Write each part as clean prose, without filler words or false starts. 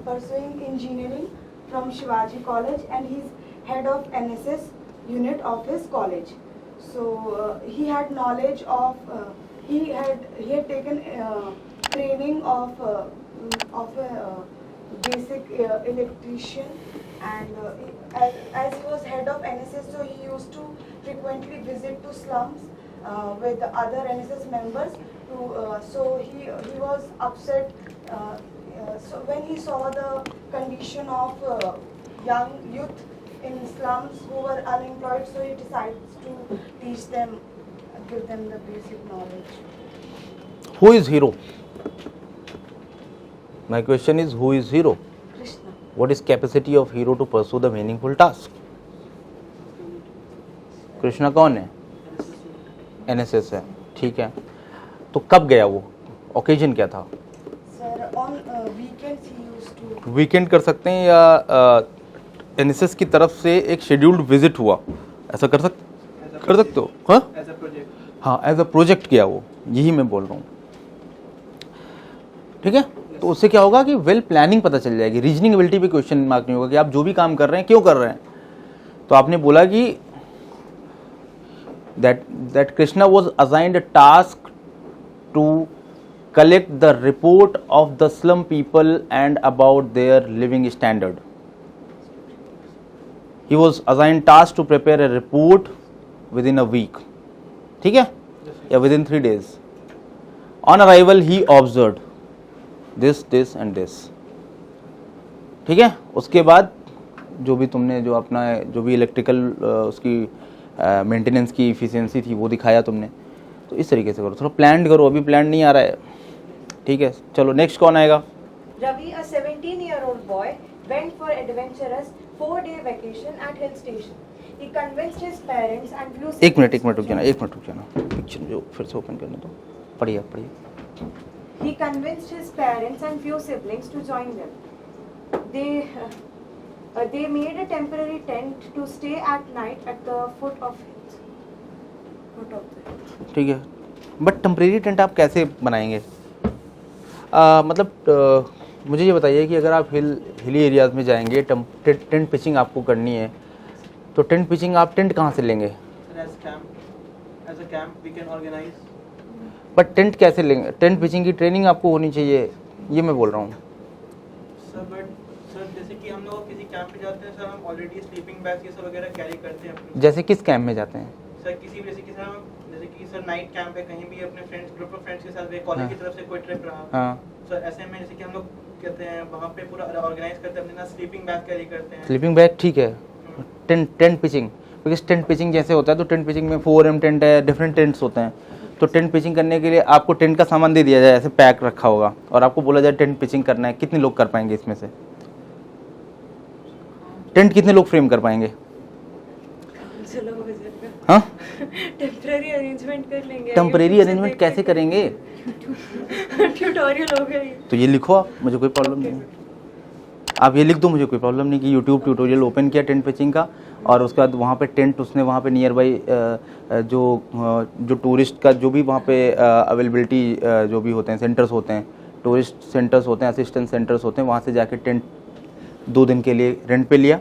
pursuing engineering from Shivaji College, and he's head of NSS unit of his college. So he had knowledge of he had taken training of a basic electrician, and as he was head of NSS, so he used to frequently visit to slums with the other NSS members. So he was upset. So when he saw the condition of young youth in slums who were unemployed, so he decides to teach them, give them the basic knowledge. Who is hero? My question is, who is hero? Krishna. What is capacity of hero to pursue the meaningful task? Krishna कौन है? NSS है, ठीक है. तो कब गया वो? Occasion क्या था? Sir, on weekends he used to. Weekend कर सकते हैं या NSS की तरफ से एक शेड्यूल्ड विजिट हुआ, ऐसा कर सकते हो? हाँ, एज अ प्रोजेक्ट किया वो, यही मैं बोल रहा हूँ. ठीक है, तो उससे क्या होगा कि वेल प्लानिंग पता चल जाएगी, रीजनिंग एबिलिटी पे क्वेश्चन मार्क नहीं होगा कि आप जो भी काम कर रहे हैं क्यों कर रहे हैं. तो आपने बोला कि that Krishna was assigned a task to collect the report of the slum people and about their living standard. He was assigned task to prepare a report within a week. ठीक है, या within 3 days. On arrival he observed this and this. ठीक है, उसके बाद जो भी तुमने जो अपना जो भी इलेक्ट्रिकल उसकी मेंटेनेंस की इफिशिएंसी थी वो दिखाया तुमने. तो इस तरीके से करो, थोड़ा प्लान करो. अभी प्लान नहीं आ रहा है. ठीक है, चलो नेक्स्ट कौन आएगा? Ravi, a 17-year-old boy, went for adventurous 4-day vacation at hill station. He convinced his parents and few. एक मिनट रुक जाना. पिक्चर जो फिर से ओपन करने दो. पढ़िए. He convinced his parents and few siblings to join them. They made a temporary tent to stay at night at the foot of the hill. ठीक है, बट टेम्परेरी टेंट आप कैसे बनाएंगे? मतलब मुझे ये बताइए कि अगर आप हिली एरियाज़ में जाएंगे, टेंट पिचिंग आपको करनी है, तो टेंट पिचिंग आप टेंट कहाँ से लेंगे? बट टेंट कैसे लेंगे? टेंट पिचिंग की ट्रेनिंग आपको होनी चाहिए, ये मैं बोल रहा हूँ. सर जैसे कि हम लोग किसी कैंप पे जाते हैं सर, हम ऑलरेडी स्लीपिंग बैग्स ये सब वगैरह कैरी करते हैं अपने. जैसे किस कैंप में जाते हैं? सर किसी भी जैसे कि सर नाइट कैंप है, कहीं भी अपने फ्रेंड्स ग्रुप ऑफ फ्रेंड्स के साथ कॉलेज की तरफ से कोई ट्रिप रहा. हाँ सर ऐसे में जैसे कि हम लोग कहते हैं वहाँ पे पूरा ऑर्गेनाइज करते हैं, अपने साथ स्लीपिंग बैग कैरी करते हैं. स्लीपिंग बैग ठीक है. Tent pitching, because tent pitching जैसे होता है तो टेंट पिचिंग में 4M टेंट है, डिफरेंट टेंट्स होते हैं. तो टेंट पिचिंग करने के लिए आपको टेंट का सामान दे दिया जाए, ऐसे पैक रखा होगा, और आपको बोला जाए टेंट पिचिंग करना है. कितने लोग कर पाएंगे इसमें से? टेंट कितने लोग फ्रेम कर पाएंगे? हाँ, टेम्परेरी अरेंजमेंट कर लेंगे. टेम्परेरी अरेंजमेंट कैसे करेंगे? ट्यूटोरियल होगा ये. तो ये लिखो आप, मुझे कोई प्रॉब्लम नहीं है. आप ये लिख दो, मुझे कोई प्रॉब्लम नहीं कि यूट्यूब ट्यूटोरियल ओपन किया टेंट पिचिंग का, और उसके बाद वहाँ पे टेंट उसने वहाँ पे नियर बाई जो टूरिस्ट का जो भी वहाँ पे अवेलेबिलिटी जो भी होते हैं, सेंटर्स होते हैं, टूरिस्ट सेंटर्स होते हैं, असिस्टेंट सेंटर्स होते हैं, वहाँ से जाके टेंट 2 दिन के लिए रेंट पे लिया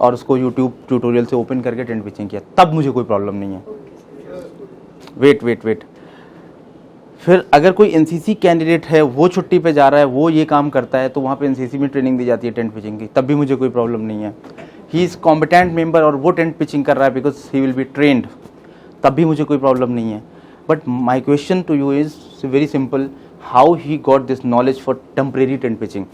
और उसको यूट्यूब ट्यूटोरियल से ओपन करके टेंट पिचिंग किया. तब मुझे कोई प्रॉब्लम नहीं है. वेट. फिर अगर कोई NCC कैंडिडेट है, वो छुट्टी पे जा रहा है, वो ये काम करता है, तो वहाँ पे NCC में ट्रेनिंग दी जाती है टेंट पिचिंग की, तब भी मुझे कोई प्रॉब्लम नहीं है. ही इज़ कॉम्पिटेंट मेंबर और वो टेंट पिचिंग कर रहा है because he will be trained, तब भी मुझे कोई प्रॉब्लम नहीं है. But my question to you is very simple, how he got this knowledge for temporary tent pitching.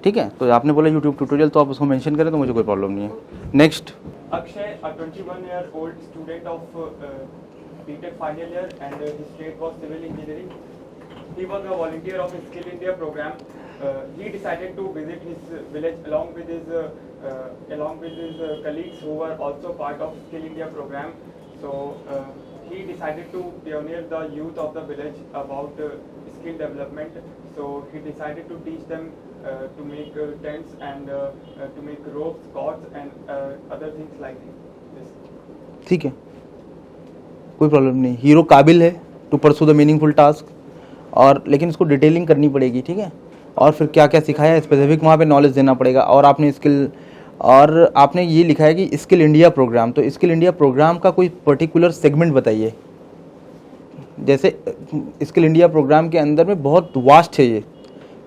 ठीक है, तो आपने बोला यूट्यूब ट्यूटोरियल, तो आप उसको मेंशन करें तो मुझे कोई प्रॉब्लम नहीं है. Next. Akshay, a 21-year-old student of BTech final year, and his trade was civil engineering. He was a volunteer of Skill India program. He decided to visit his village along with his colleagues who were also part of Skill India program. So he decided to pioneer the youth of the village about skill development. So he decided to teach them to make tents and to make ropes, cords and other things like this. ठीक है, कोई problem नहीं. Hero काबिल है to pursue the meaningful task, और लेकिन इसको detailing करनी पड़ेगी. ठीक है, और फिर क्या क्या सिखाया स्पेसिफिक वहाँ पे नॉलेज देना पड़ेगा। और आपने स्किल, और आपने ये लिखा है कि स्किल इंडिया प्रोग्राम, तो स्किल इंडिया प्रोग्राम का कोई पर्टिकुलर सेगमेंट बताइए। जैसे स्किल इंडिया प्रोग्राम के अंदर में बहुत वास्ट है, ये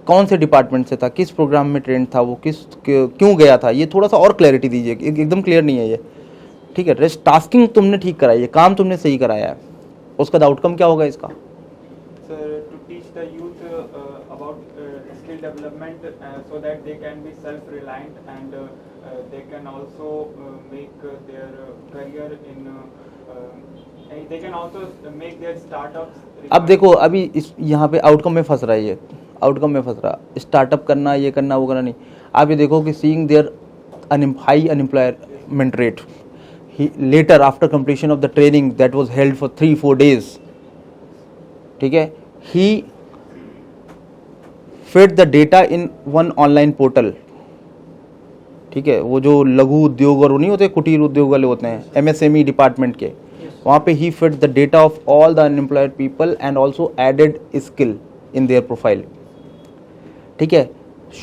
कौन से डिपार्टमेंट से था, किस प्रोग्राम में ट्रेंड था वो, क्यों गया था, ये थोड़ा सा और क्लैरिटी दीजिए, एकदम क्लियर नहीं है ये। ठीक है, रेस्ट टास्किंग तुमने ठीक कराई है, काम तुमने सही कराया है, उसका आउटकम क्या होगा इसका? Sir, to teach the youth about skill development so that they can be self-reliant and they can also make their career in they can also make their startups. अब देखो अभी इस यहाँ पे आउटकम में फंस रहा है, ये आउटकम में फंस रहा, स्टार्टअप करना, ये करना, वो करना नहीं। आप ये देखो कि seeing there high unemployment rate letter after completion of the training that was held for 3-4 days, ठीक है, he fed the data in one online portal. ठीक है, वो जो लघु उद्योग और वो नहीं होते, कुटीर उद्योग वाले होते हैं, एमएसएमई डिपार्टमेंट के, वहाँ पे he fed the data of all the unemployed people and also added skill in their profile. ठीक है,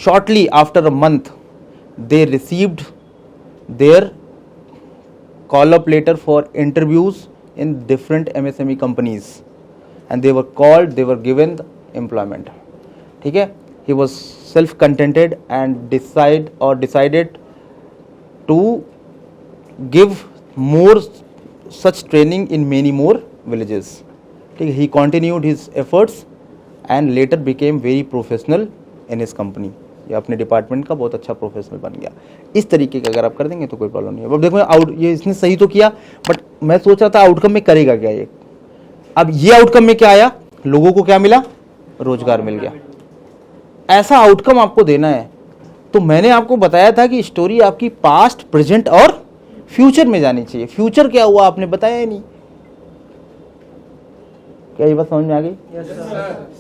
shortly after a month they received their call up letter for interviews in different MSME companies and they were called, they were given the employment. ठीक है, he was self contented and decided to give more such training in many more villages. ठीक है, he continued his efforts and later became very professional in his company. ये अपने department का बहुत अच्छा professional बन गया। इस तरीके का अगर आप कर देंगे तो कोई प्रॉब्लम नहीं है। अब देखो ये इसने सही तो किया, बट मैं सोच रहा था आउटकम में करेगा क्या ये। अब ये आउटकम में क्या आया, लोगों को क्या मिला, रोजगार मिल गया। ऐसा आउटकम आपको देना है। तो मैंने आपको बताया था कि स्टोरी आपकी पास्ट, प्रेजेंट और फ्यूचर में जानी चाहिए। फ्यूचर क्या हुआ आपने बताया ही नहीं। क्या ये बात समझ में आ गई?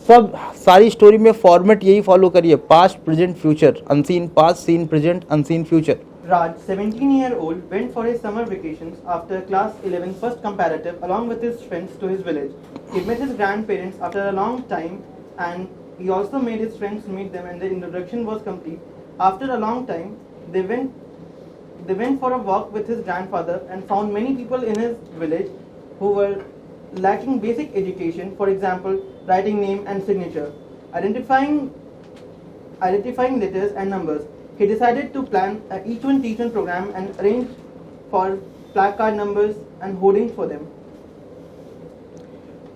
सब सारी स्टोरी में फॉर्मेट यही फॉलो करिए, past, present, future, unseen past, seen present, unseen future. Raj, 17-year-old, went for his summer vacations after class 11 first comparative along with his friends to his village. He met his grandparents after a long time and he also made his friends meet them and the introduction was complete. After a long time, they went for a walk with his grandfather and found many people in his village who were lacking basic education, for example, writing name and signature, identifying letters and numbers. He decided to plan a each one teach one program and arrange for placard numbers and hoardings for them.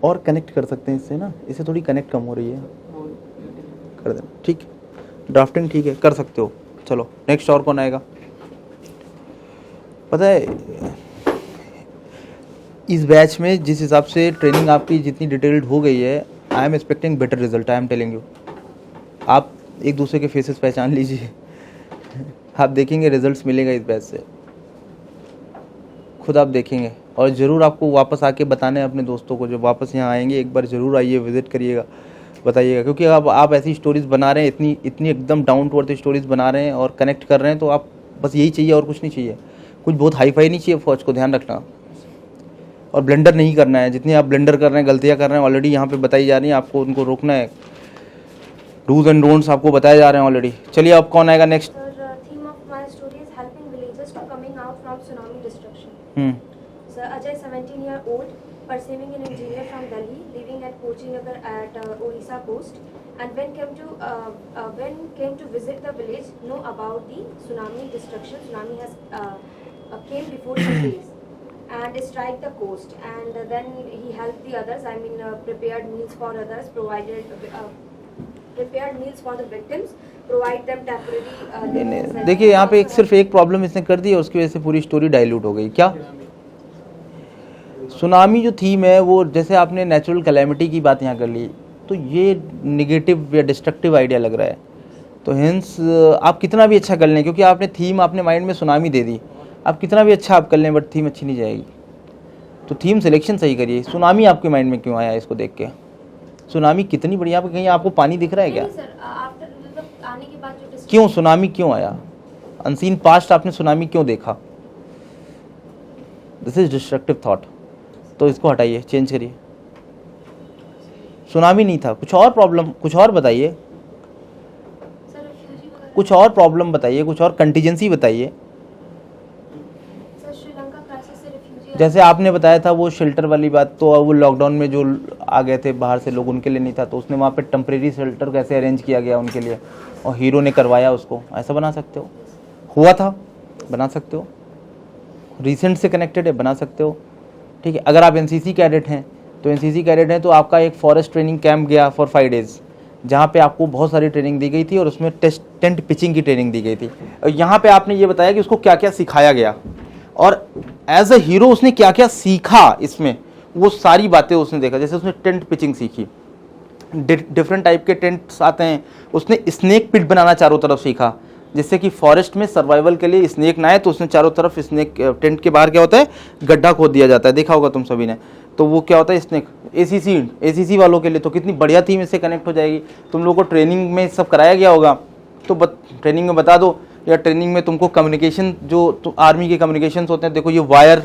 और connect कर सकते हैं इससे ना, इससे थोड़ी connect कम हो रही है, कर देना। ठीक, ड्राफ्टिंग ठीक है, कर सकते हो। चलो नेक्स्ट और कौन आएगा? पता है इस बैच में जिस हिसाब से ट्रेनिंग आपकी जितनी डिटेल्ड हो गई है, I am expecting better result, I am telling you. आप एक दूसरे के फेसेस पहचान लीजिए, आप देखेंगे रिजल्ट्स मिलेगा इस बैच से, खुद आप देखेंगे। और ज़रूर आपको वापस आके बताना है अपने दोस्तों को, जो वापस यहाँ आएंगे एक बार ज़रूर आइए, विजिट करिएगा, बताइएगा। क्योंकि अब आप ऐसी स्टोरीज़ बना रहे हैं, इतनी एकदम डाउन टू अर्थ स्टोरीज़ बना रहे हैं और कनेक्ट कर रहे हैं, तो आप बस यही चाहिए और कुछ नहीं चाहिए। कुछ बहुत हाई फाई नहीं चाहिए फौज को, ध्यान रखना। और ब्लेंडर नहीं करना है, जितनी आप ब्लेंडर कर रहे हैं, गलतियाँ कर रहे हैं ऑलरेडी यहाँ पर बताई जा रही हैं, आपको उनको रोकना है। डूज एंड डोंट्स आपको बताए जा रहे हैं ऑलरेडी। चलिए अब कौन आएगा next? Sir, Ajay, 17-year-old, pursuing an engineer from Delhi, living at Kochinagar at Orissa coast, and when came to visit the village, know about the tsunami destruction. Tsunami has came before some days and strike the coast, and then he helped the others. I mean, prepared meals for others, prepared meals for the victims, provide them temporary. देखिए यहाँ पे सिर्फ एक problem इसने कर दी और उसकी वजह से पूरी स्टोरी डाइल्यूट हो गई। क्या? सुनामी जो थीम है वो, जैसे आपने नेचुरल कैलेमिटी की बात यहाँ कर ली, तो ये निगेटिव या डिस्ट्रक्टिव आइडिया लग रहा है। तो हेंस आप कितना भी अच्छा कर लें, क्योंकि आपने थीम आपने माइंड में सुनामी दे दी, आप कितना भी अच्छा आप कर लें बट थीम अच्छी नहीं जाएगी। तो थीम सिलेक्शन सही करिए। सुनामी आपके माइंड में क्यों आया इसको देख के? सुनामी कितनी बढ़िया, कहीं आपको पानी दिख रहा है क्या? क्यों सुनामी क्यों आया? अनसीन पास्ट आपने सुनामी क्यों देखा? This is destructive thought. तो इसको हटाइए, चेंज करिए। सुनामी नहीं था, कुछ और प्रॉब्लम, कुछ और बताइए। कुछ और प्रॉब्लम बताइए, कुछ और कंटीजेंसी बताइए। सर श्रीलंका क्राइसिस से रिफ्यूजी जैसे आपने बताया था वो शेल्टर वाली बात, तो वो लॉकडाउन में जो आ गए थे बाहर से लोग, उनके लिए नहीं था, तो उसने वहाँ पे टेम्परेरी शेल्टर कैसे अरेंज किया गया उनके लिए, और हीरो ने करवाया उसको, ऐसा बना सकते हो। हुआ था, बना सकते हो। रिसेंट से कनेक्टेड है, बना सकते हो। ठीक है, अगर आप एनसीसी कैडेट हैं तो एनसीसी कैडेट हैं तो आपका एक फॉरेस्ट ट्रेनिंग कैंप गया फॉर 5 डेज, जहाँ पे आपको बहुत सारी ट्रेनिंग दी गई थी और उसमें टेंट पिचिंग की ट्रेनिंग दी गई थी। और यहाँ पे आपने ये बताया कि उसको क्या क्या सिखाया गया और एज अ हीरो उसने क्या क्या सीखा इसमें, वो सारी बातें उसने देखा। जैसे उसने टेंट पिचिंग सीखी, डिफरेंट टाइप के टेंट्स आते हैं, उसने स्नेक पिट बनाना चारों तरफ सीखा, जिससे कि फॉरेस्ट में सर्वाइवल के लिए स्नेक ना आए, तो उसने चारों तरफ स्नेक, टेंट के बाहर क्या होता है, गड्ढा खोद दिया जाता है, देखा होगा तुम सभी ने, तो वो क्या होता है स्नेक। एसीसी वालों के लिए तो कितनी बढ़िया थीम इससे कनेक्ट हो जाएगी। तुम लोगों को ट्रेनिंग में सब कराया गया होगा, तो ट्रेनिंग में बता दो, या ट्रेनिंग में तुमको कम्युनिकेशन, जो तो आर्मी के कम्युनिकेशंस होते हैं, देखो ये वायर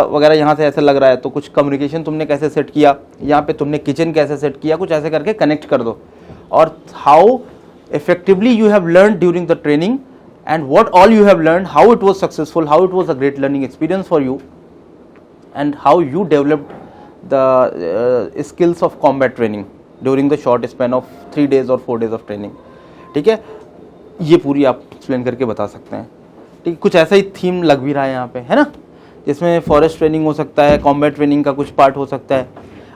वगैरह यहाँ से ऐसा लग रहा है, तो कुछ कम्युनिकेशन तुमने कैसे सेट किया, यहाँ पे तुमने किचन कैसे सेट किया, कुछ ऐसे करके कनेक्ट कर दो। और how effectively you have learned during the training and what all you have learned, how it was successful, how it was a great learning experience for you, and how you developed the skills of combat training during the short span of 3 days or 4 days of training। ठीक है, ये पूरी आप explain करके बता सकते हैं। ठीक, कुछ ऐसा ही थीम लग भी रहा है यहाँ पे, है ना, जिसमें फॉरेस्ट ट्रेनिंग हो सकता है, कॉम्बैट ट्रेनिंग का कुछ पार्ट हो सकता है।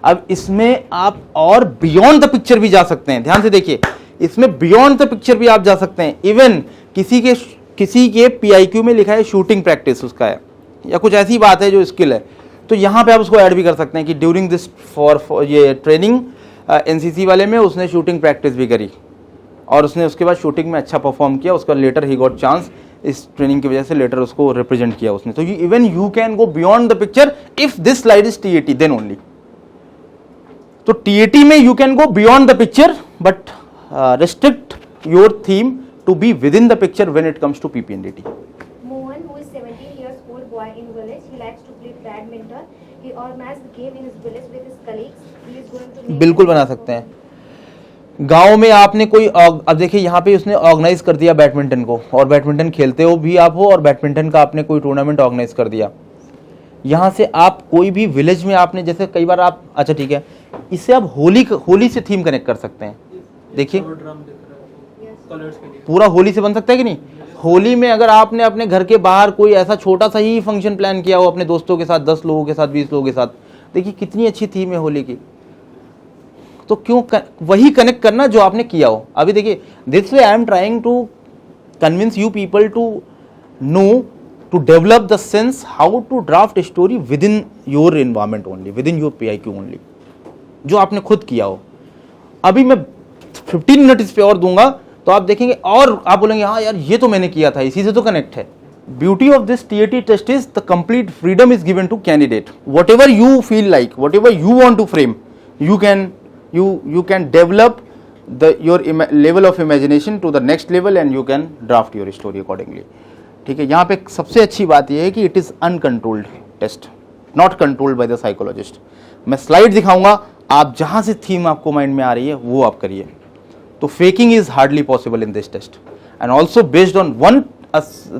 अब इसमें आप और बियॉन्ड द पिक्चर भी जा सकते हैं, ध्यान से देखिए, इसमें बियॉन्ड द पिक्चर भी आप जा सकते हैं। इवन किसी के पीआईक्यू में लिखा है शूटिंग प्रैक्टिस उसका है, या कुछ ऐसी बात है जो स्किल है, तो यहाँ पे आप उसको ऐड भी कर सकते हैं कि ड्यूरिंग दिस फॉर ये ट्रेनिंग एनसीसी वाले में उसने शूटिंग प्रैक्टिस भी करी और उसने उसके बाद शूटिंग में अच्छा परफॉर्म किया, उसका लेटर ही गॉट चांस, इस ट्रेनिंग की वजह से लेटर उसको रिप्रेजेंट किया उसने। तो even you can go beyond the picture if this slide is TAT then only. तो टीएटी में you can go beyond the picture but restrict your theme to be within the picture when it comes to PPNDT. Mohan, who is 17 years old boy in village, he likes to play badminton. He organized the game in his village with his colleagues. He is going to बिल्कुल बना सकते हैं। गांव में आपने कोई अब देखिए यहाँ पे उसने ऑर्गेनाइज कर दिया बैडमिंटन को, और बैडमिंटन खेलते हो भी आप हो, और बैडमिंटन का आपने कोई टूर्नामेंट ऑर्गेनाइज कर दिया। यहाँ से आप कोई भी विलेज में आपने, जैसे कई बार आप, अच्छा ठीक है, इससे आप होली से थीम कनेक्ट कर सकते हैं। देखिए पूरा होली से बन सकता है कि नहीं। होली में अगर आपने अपने घर के बाहर कोई ऐसा छोटा सा ही फंक्शन प्लान किया हो अपने दोस्तों के साथ, 10 लोगों के साथ, 20 लोगों के साथ, देखिए कितनी अच्छी थीम है होली की। तो क्यों वही कनेक्ट करना जो आपने किया हो। अभी देखिए, this way I am trying to convince you people to know, to develop the sense how to draft story within your environment only, within your PIQ only, जो आपने खुद किया हो। अभी मैं 15 मिनट इस पे और दूंगा तो आप देखेंगे और आप बोलेंगे हाँ यार ये तो मैंने किया था, इसी से तो कनेक्ट है। Beauty of this TAT test is the complete freedom is given to candidate, whatever you feel like, whatever you want to frame, you can develop your level of imagination to the next level and you can draft your story accordingly। ठीक है, यहाँ पे सबसे अच्छी बात यह है कि it is uncontrolled test, not controlled by the psychologist. मैं स्लाइड दिखाऊंगा, आप जहां से थीम आपको माइंड में आ रही है वो आप करिए। तो faking is hardly possible in this test and also based on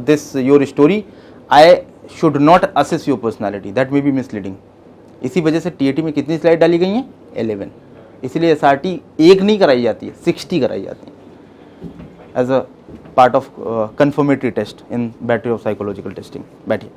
this your story I should not assess your personality, that may be misleading. इसी वजह से टीएटी में कितनी स्लाइड डाली गई हैं? 11। इसीलिए एसआरटी 1 नहीं कराई जाती है, 60 कराई जाती है as a part of confirmatory test in battery of psychological testing. बैठिए।